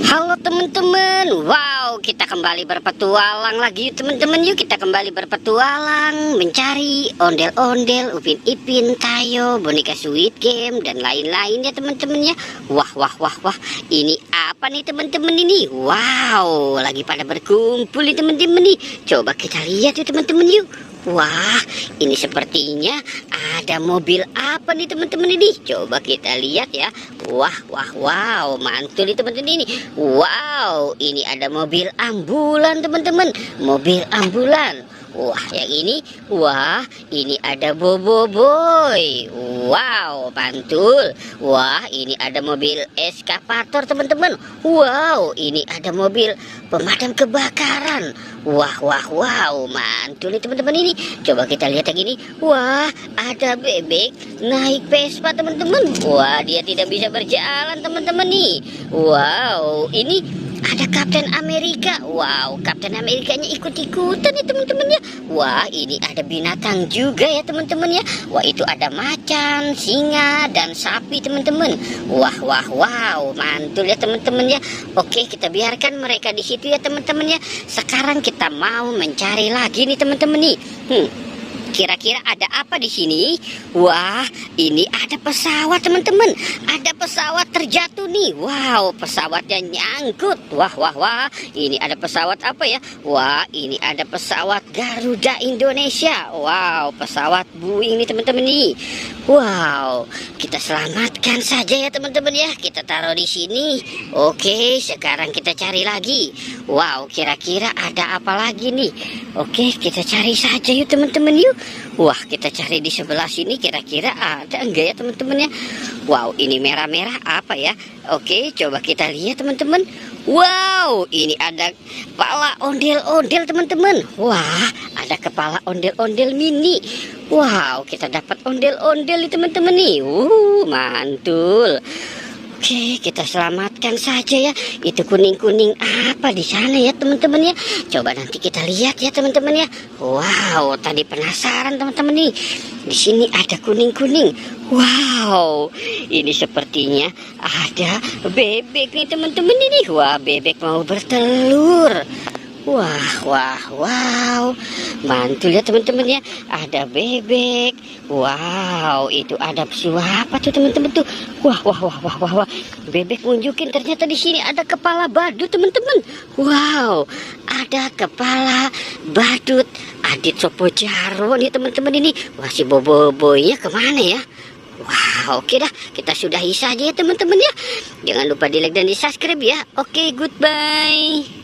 Halo teman-teman, wow, kita kembali berpetualang lagi teman-teman. Yuk kita kembali berpetualang mencari ondel-ondel, Upin Ipin, Tayo, boneka Squid Game dan lain-lain ya teman-teman ya. Wah, ini apa nih teman-teman ini? Wow, lagi pada berkumpul nih teman-teman nih. Coba kita lihat yuk teman-teman yuk. Wah, ini sepertinya ada mobil apa nih teman-teman ini? Coba kita lihat ya. Wow, mantul nih teman-teman ini. Wow, ini ada mobil ambulan teman-teman. Mobil ambulan. Wah, yang ini, wah, ini ada Bobo Boy. Wow, mantul. Wah, ini ada mobil eskavator teman-teman. Wow, ini ada mobil pemadam kebakaran. Wow, mantul nih teman-teman ini. Coba kita lihat yang ini. Wah, ada bebek naik Vespa teman-teman. Wah, dia tidak bisa berjalan teman-teman nih. Wow, ini ada Kapten Amerika. Wow, Kapten Amerikanya ikut-ikutan ya teman-teman ya. Wah, ini ada binatang juga ya teman-teman ya. Wah, itu ada macan, singa, dan sapi teman-teman. Wow, mantul ya teman-teman ya. Oke, kita biarkan mereka di situ ya teman-teman ya. Sekarang kita mau mencari lagi nih teman-teman nih. Kira-kira ada apa di sini? Wah, ini ada pesawat teman-teman. Ada pesawat terjatuh nih. Wow, pesawatnya nyangkut. Wah. Ini ada pesawat apa ya? Wah, ini ada pesawat Garuda Indonesia. Wow, pesawat Boeing nih teman-teman nih. Wow, kita selamatkan saja ya teman-teman ya. Kita taruh di sini. Oke, sekarang kita cari lagi. Wow, kira-kira ada apa lagi nih? Oke, kita cari saja yuk teman-teman yuk. Wah, kita cari di sebelah sini kira-kira ada enggak ya teman-teman ya. Wow, ini merah-merah apa ya? Oke, coba kita lihat teman-teman. Wow, ini ada kepala ondel-ondel teman-teman. Wah, ada kepala ondel-ondel mini. Wow, kita dapat ondel-ondel nih teman-teman nih. Mantul. Oke, kita selamatkan saja ya. Itu kuning-kuning apa di sana ya teman-teman ya. Coba nanti kita lihat ya teman-teman ya. Wow, tadi penasaran teman-teman nih. Di sini ada kuning-kuning. Wow, ini sepertinya ada bebek nih teman-teman ini. Wah, bebek mau bertelur. Wow, mantul ya teman-teman ya. Ada bebek. Wow, itu ada siapa tuh teman-teman tuh? Wah. Bebek nunjukin ternyata di sini ada kepala badut teman-teman. Wow, ada kepala badut Adit Sopo Jarwo nih teman-teman ini. Wah, si Bobo-boynya kemana ya? Wow, oke dah, kita sudahi saja ya teman-teman ya. Jangan lupa di like dan di subscribe ya. Oke, goodbye.